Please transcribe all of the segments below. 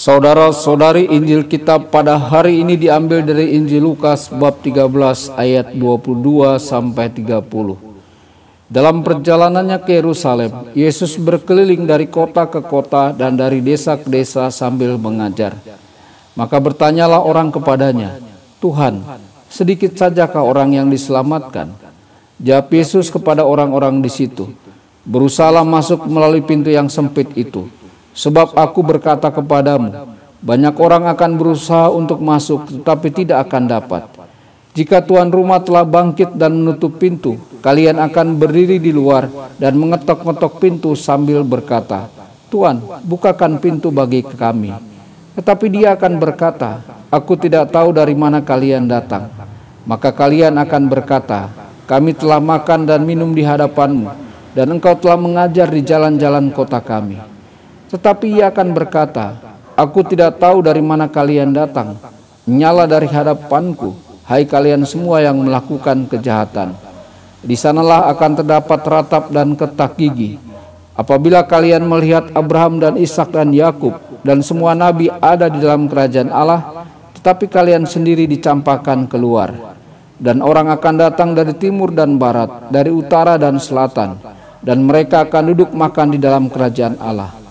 Saudara-saudari, Injil kita pada hari ini diambil dari Injil Lukas bab 13 ayat 22 sampai 30. Dalam perjalanannya ke Yerusalem, Yesus berkeliling dari kota ke kota dan dari desa ke desa sambil mengajar. Maka bertanyalah orang kepadanya, "Tuhan, sedikit sajakah orang yang diselamatkan?" Jawab Yesus kepada orang-orang di situ, "Berusahalah masuk melalui pintu yang sempit itu. Sebab aku berkata kepadamu, banyak orang akan berusaha untuk masuk, tetapi tidak akan dapat. Jika tuan rumah telah bangkit dan menutup pintu, kalian akan berdiri di luar dan mengetok-ngetok pintu sambil berkata, 'Tuan, bukakan pintu bagi kami.' Tetapi dia akan berkata, 'Aku tidak tahu dari mana kalian datang.' Maka kalian akan berkata, 'Kami telah makan dan minum di hadapanmu, dan engkau telah mengajar di jalan-jalan kota kami.' Tetapi ia akan berkata, 'Aku tidak tahu dari mana kalian datang. Nyala dari hadapanku, hai kalian semua yang melakukan kejahatan.' Di sanalah akan terdapat ratap dan ketak gigi. Apabila kalian melihat Abraham dan Ishak dan Yakub dan semua nabi ada di dalam kerajaan Allah, tetapi kalian sendiri dicampakkan keluar. Dan orang akan datang dari timur dan barat, dari utara dan selatan, dan mereka akan duduk makan di dalam kerajaan Allah.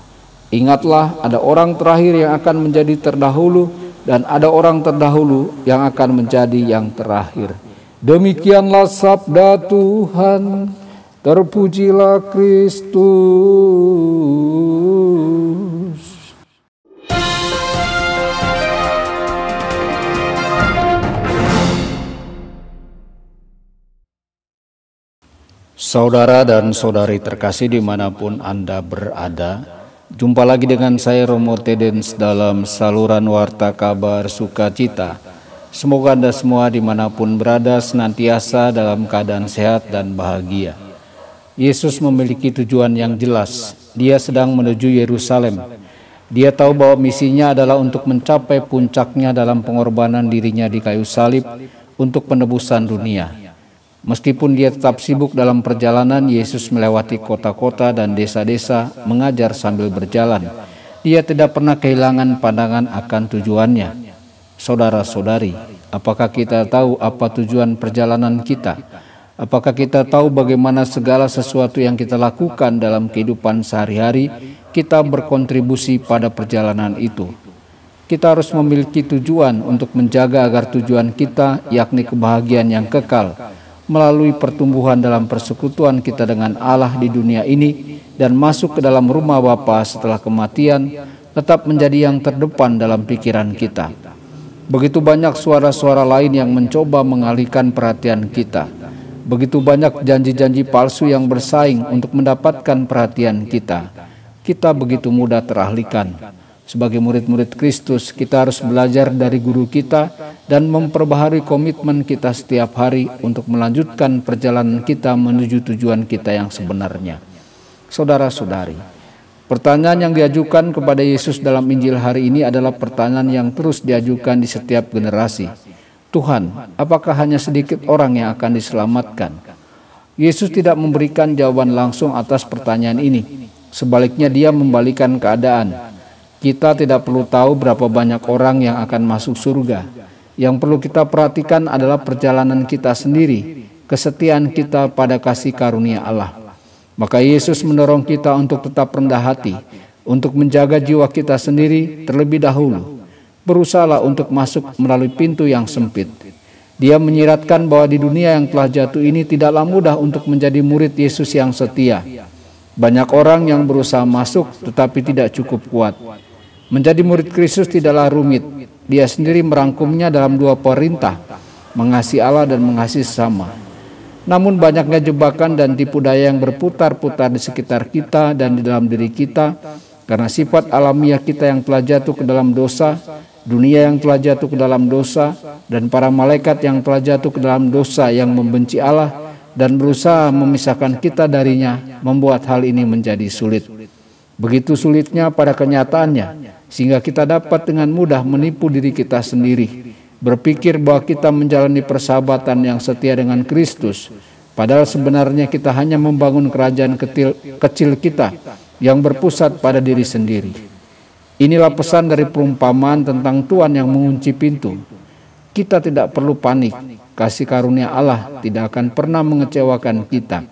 Ingatlah, ada orang terakhir yang akan menjadi terdahulu, dan ada orang terdahulu yang akan menjadi yang terakhir." Demikianlah sabda Tuhan. Terpujilah Kristus. Saudara dan saudari terkasih dimanapun Anda berada, jumpa lagi dengan saya Romo Tedens dalam saluran Warta Kabar Sukacita. Semoga Anda semua dimanapun berada senantiasa dalam keadaan sehat dan bahagia. Yesus memiliki tujuan yang jelas. Dia sedang menuju Yerusalem. Dia tahu bahwa misinya adalah untuk mencapai puncaknya dalam pengorbanan dirinya di kayu salib untuk penebusan dunia. Meskipun dia tetap sibuk dalam perjalanan, Yesus melewati kota-kota dan desa-desa mengajar sambil berjalan. Dia tidak pernah kehilangan pandangan akan tujuannya. Saudara-saudari, apakah kita tahu apa tujuan perjalanan kita? Apakah kita tahu bagaimana segala sesuatu yang kita lakukan dalam kehidupan sehari-hari, kita berkontribusi pada perjalanan itu? Kita harus memiliki tujuan untuk menjaga agar tujuan kita, yakni kebahagiaan yang kekal, melalui pertumbuhan dalam persekutuan kita dengan Allah di dunia ini dan masuk ke dalam rumah Bapa setelah kematian, tetap menjadi yang terdepan dalam pikiran kita. Begitu banyak suara-suara lain yang mencoba mengalihkan perhatian kita. Begitu banyak janji-janji palsu yang bersaing untuk mendapatkan perhatian kita. Kita begitu mudah teralihkan. Sebagai murid-murid Kristus, kita harus belajar dari guru kita dan memperbaharui komitmen kita setiap hari untuk melanjutkan perjalanan kita menuju tujuan kita yang sebenarnya. Saudara-saudari, pertanyaan yang diajukan kepada Yesus dalam Injil hari ini adalah pertanyaan yang terus diajukan di setiap generasi. Tuhan, apakah hanya sedikit orang yang akan diselamatkan? Yesus tidak memberikan jawaban langsung atas pertanyaan ini. Sebaliknya, dia membalikan keadaan. Kita tidak perlu tahu berapa banyak orang yang akan masuk surga. Yang perlu kita perhatikan adalah perjalanan kita sendiri, kesetiaan kita pada kasih karunia Allah. Maka Yesus mendorong kita untuk tetap rendah hati, untuk menjaga jiwa kita sendiri terlebih dahulu. Berusahalah untuk masuk melalui pintu yang sempit. Dia menyiratkan bahwa di dunia yang telah jatuh ini tidaklah mudah untuk menjadi murid Yesus yang setia. Banyak orang yang berusaha masuk tetapi tidak cukup kuat. Menjadi murid Kristus tidaklah rumit. Dia sendiri merangkumnya dalam dua perintah, mengasihi Allah dan mengasihi sesama. Namun banyaknya jebakan dan tipu daya yang berputar-putar di sekitar kita dan di dalam diri kita, karena sifat alamiah kita yang telah jatuh ke dalam dosa, dunia yang telah jatuh ke dalam dosa, dan para malaikat yang telah jatuh ke dalam dosa yang membenci Allah dan berusaha memisahkan kita darinya, membuat hal ini menjadi sulit. Begitu sulitnya pada kenyataannya, sehingga kita dapat dengan mudah menipu diri kita sendiri, berpikir bahwa kita menjalani persahabatan yang setia dengan Kristus, padahal sebenarnya kita hanya membangun kerajaan kecil kita yang berpusat pada diri sendiri. Inilah pesan dari perumpamaan tentang Tuhan yang mengunci pintu. Kita tidak perlu panik. Kasih karunia Allah tidak akan pernah mengecewakan kita.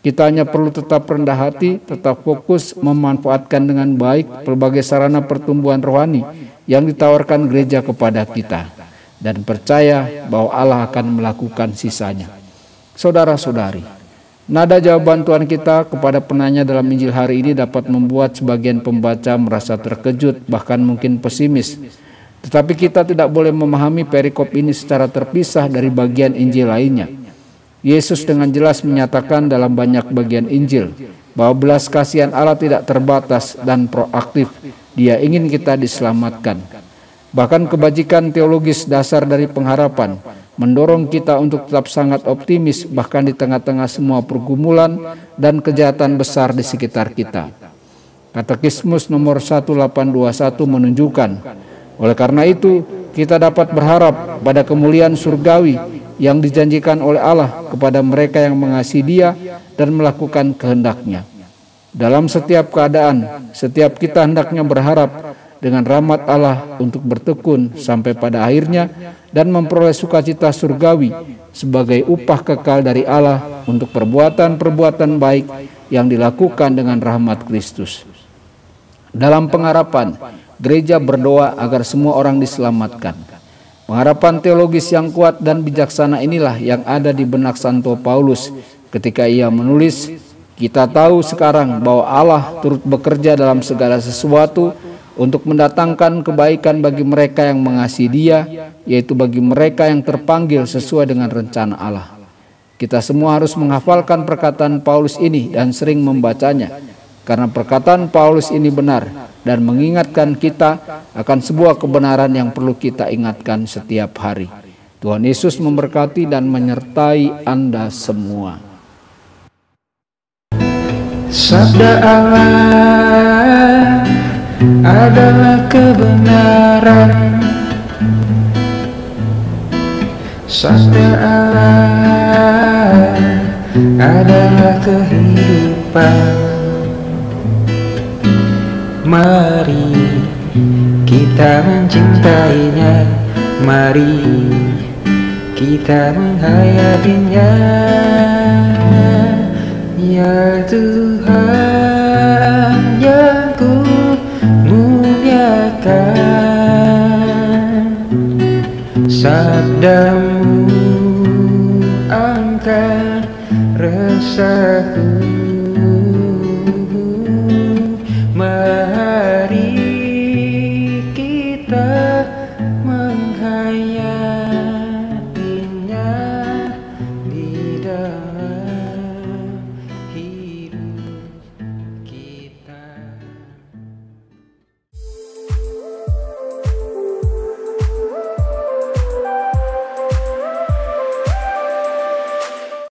Kita hanya perlu tetap rendah hati, tetap fokus memanfaatkan dengan baik berbagai sarana pertumbuhan rohani yang ditawarkan gereja kepada kita, dan percaya bahwa Allah akan melakukan sisanya. Saudara-saudari, nada jawaban Tuhan kita kepada penanya dalam Injil hari ini dapat membuat sebagian pembaca merasa terkejut, bahkan mungkin pesimis. Tetapi kita tidak boleh memahami perikop ini secara terpisah dari bagian Injil lainnya. Yesus dengan jelas menyatakan dalam banyak bagian Injil bahwa belas kasihan Allah tidak terbatas dan proaktif. Dia ingin kita diselamatkan. Bahkan kebajikan teologis dasar dari pengharapan mendorong kita untuk tetap sangat optimis bahkan di tengah-tengah semua pergumulan dan kejahatan besar di sekitar kita. Katekismus nomor 1821 menunjukkan, oleh karena itu kita dapat berharap pada kemuliaan surgawi yang dijanjikan oleh Allah kepada mereka yang mengasihi Dia dan melakukan kehendak-Nya. Dalam setiap keadaan, setiap kita hendaknya berharap dengan rahmat Allah untuk bertekun sampai pada akhirnya dan memperoleh sukacita surgawi sebagai upah kekal dari Allah untuk perbuatan-perbuatan baik yang dilakukan dengan rahmat Kristus. Dalam pengharapan, gereja berdoa agar semua orang diselamatkan. Pengharapan teologis yang kuat dan bijaksana inilah yang ada di benak Santo Paulus ketika ia menulis, "Kita tahu sekarang bahwa Allah turut bekerja dalam segala sesuatu untuk mendatangkan kebaikan bagi mereka yang mengasihi Dia, yaitu bagi mereka yang terpanggil sesuai dengan rencana Allah." Kita semua harus menghafalkan perkataan Paulus ini dan sering membacanya, karena perkataan Paulus ini benar dan mengingatkan kita akan sebuah kebenaran yang perlu kita ingatkan setiap hari. Tuhan Yesus memberkati dan menyertai Anda semua. Sabda Allah adalah kebenaran. Sabda Allah adalah kehidupan. Mari kita mencintainya, mari kita menghayatinya. Ya Tuhan yang ku muliakan, sabdamu angkat resahku.